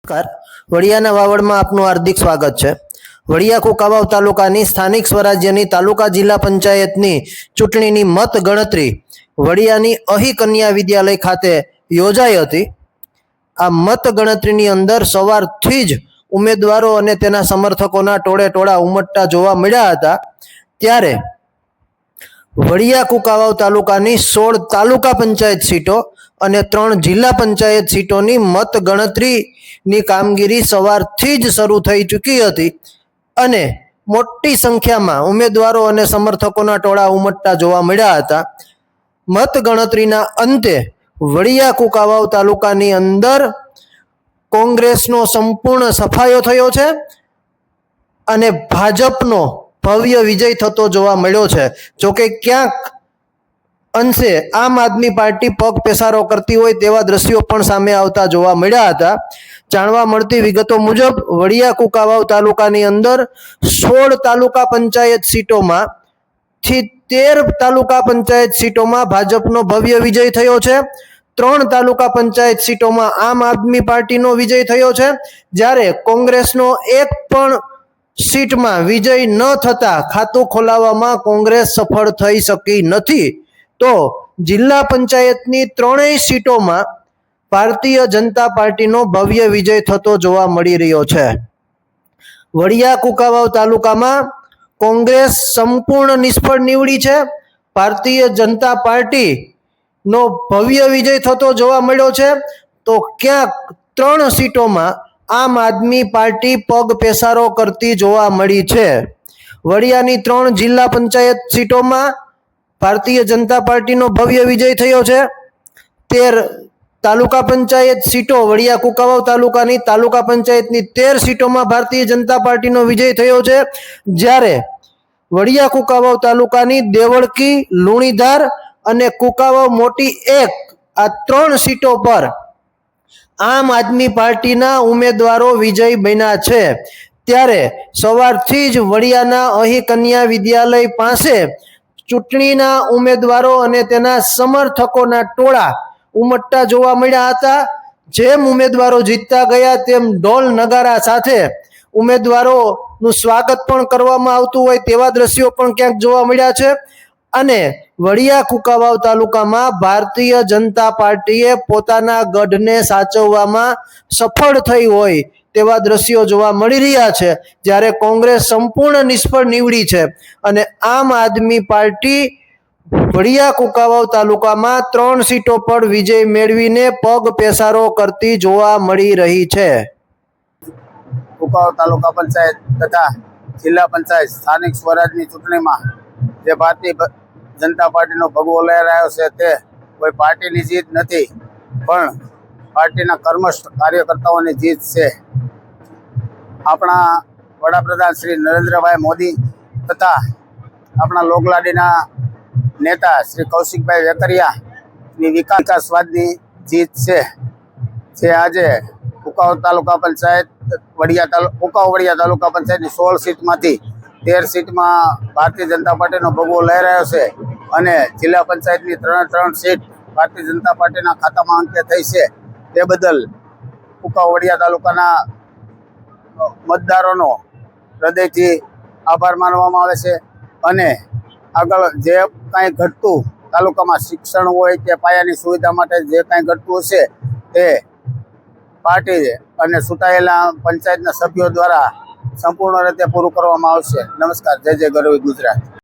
નમસ્કાર. વડિયાના વાવડમાં આપનું હાર્દિક સ્વાગત છે. વડિયા કુકાવાવ તાલુકાની સ્થાનિક સ્વરાજ્યની તાલુકા જિલ્લા પંચાયતની ચૂંટણીની મત ગણતરી વડિયાની અહી કન્યા વિદ્યાલય ખાતે યોજાઈ હતી. આ મત ગણતરીની અંદર સવારથી જ ઉમેદવારો અને તેના સમર્થકોના ટોળે ટોળા ઉમટતા જોવા મળ્યા હતા. ત્યારે વડિયા કુકાવાવ તાલુકાની 16 તાલુકા પંચાયત સીટો અને 3 જિલ્લા પંચાયત સીટોની મત ગણતરીની કામગીરી સવારથી જ શરૂ થઈ ચૂકી હતી અને મોટી સંખ્યામાં ઉમેદવારો અને સમર્થકોના ટોળા ઉમટતા જોવા મળ્યા હતા. મત ગણતરીના અંતે વડિયા કુકાવાવ તાલુકાની અંદર કોંગ્રેસનો સંપૂર્ણ સફાયો થયો છે અને ભાજપનો ભવ્ય વિજય થતો જોવા મળ્યો છે. જોકે ક્યાંક અંશે આમ આદમી પાર્ટી પગ પેસારો કરતી હોય તેવા દ્રશ્યો પણ સામે આવતા જોવા મળ્યા હતા. જાણવા મળતી વિગતો મુજબ વડિયા કુકાવાવ તાલુકાની અંદર 16 તાલુકા પંચાયત સીટોમાં થી 13 તાલુકા પંચાયત સીટોમાં ભાજપનો ભવ્ય વિજય થયો છે. 3 તાલુકા પંચાયત સીટોમાં આમ આદમી પાર્ટીનો વિજય થયો છે, જ્યારે કોંગ્રેસનો એક પણ સીટમાં વિજય ન થતા ખાતું ખોલાવવામાં કોંગ્રેસ સફળ થઈ શકી નથી. તો જિલ્લા પંચાયતની 3 સીટોમાં ભારતીય જનતા પાર્ટીનો ભવ્ય વિજય થતો જોવા મળી રહ્યો છે. વડિયા કુકાવાવ તાલુકામાં કોંગ્રેસ સંપૂર્ણ નિષ્ફળ નીવડી છે. ભારતીય જનતા પાર્ટીનો ભવ્ય વિજય થતો જોવા મળ્યો છે. તો ક્યાંક 3 સીટોમાં આમ આદમી પાર્ટી પગ પેસારો કરતી જોવા મળી છે. વડિયાની 3 જિલ્લા પંચાયત સીટોમાં ભારતીય જનતા પાર્ટીનો ભવ્ય વિજય થયો છે. 13 તાલુકા પંચાયત સીટો વડિયા કુકાવાવ તાલુકાની તાલુકા પંચાયતની 13 સીટોમાં ભારતીય જનતા પાર્ટીનો વિજય થયો છે, જ્યારે વડિયા કુકાવાવ તાલુકાની દેવળકી, લુણીધાર અને કુકાવાવ મોટી 1 આ 3 સીટો પર આમ આદમી પાર્ટીના ઉમેદવારો વિજય બન્યા છે. ત્યારે સવારથી જ વડિયાના અહી કન્યા વિદ્યાલય પાસે ચૂંટણીના ઉમેદવારો અને તેના સમર્થકોના ટોળા ઉમટતા જોવા મળ્યા હતા. જેમ ઉમેદવારો જીતતા ગયા તેમ ઢોલ નગારા સાથે ઉમેદવારોનું સ્વાગત પણ કરવામાં આવતું હોય તેવા દ્રશ્યો પણ ક્યાંક જોવા મળ્યા છે. અને વડિયા કુકાવાવ તાલુકામાં ભારતીય જનતા પાર્ટીએ પોતાના ગઢને સાચવવામાં સફળ થઈ હોય તેવા દ્રશ્યો જોવા મળી રહ્યા છે, જ્યારે કોંગ્રેસ સંપૂર્ણ નિષ્ફળ નીવડી છે અને આમ આદમી પાર્ટી વડિયા કુકાવાવ તાલુકામાં 3 સીટો પર વિજય મેળવીને પગ પેસારો કરતી જોવા મળી રહી છે. કુકાવાવ તાલુકા પંચાયત તથા જિલ્લા પંચાયત સ્થાનિક સ્વરાજની ચૂંટણીમાં જે ભારતીય જનતા પાર્ટીનો ભગવો લહેરાયો છે તે કોઈ પાર્ટીની જીત નથી, પણ પાર્ટીના કર્મસ્થ કાર્યકર્તાઓની જીત છે. આપણા વડાપ્રધાન શ્રી નરેન્દ્રભાઈ મોદી તથા આપણા લોકલાડીના નેતા શ્રી કૌશિકભાઈ વેકરિયાની વિકાસવાદની જીત છે. જે આજે કુકાવાવ તાલુકા પંચાયત કુકાવાવ વડિયા તાલુકા પંચાયતની 16 સીટમાંથી 13 સીટમાં ભારતીય જનતા પાર્ટીનો ભગવો લહેરાયો છે અને જિલ્લા પંચાયતની 3 સીટ ભારતીય જનતા પાર્ટીના ખાતામાં અંકે થઈ છે. તે બદલ કુકાવાવ વડિયા તાલુકાના મતદારોનો હૃદયથી આભાર માનવામાં આવે છે. અને આગળ જે કાંઈ ઘટતું તાલુકામાં શિક્ષણ હોય કે પાયાની સુવિધા માટે જે કાંઈ ઘટતું હશે તે પાર્ટી અને ચૂંટાયેલા પંચાયતના સભ્યો દ્વારા સંપૂર્ણ રીતે પૂરું કરવામાં આવશે. નમસ્કાર. જય જય ગરવી ગુજરાત.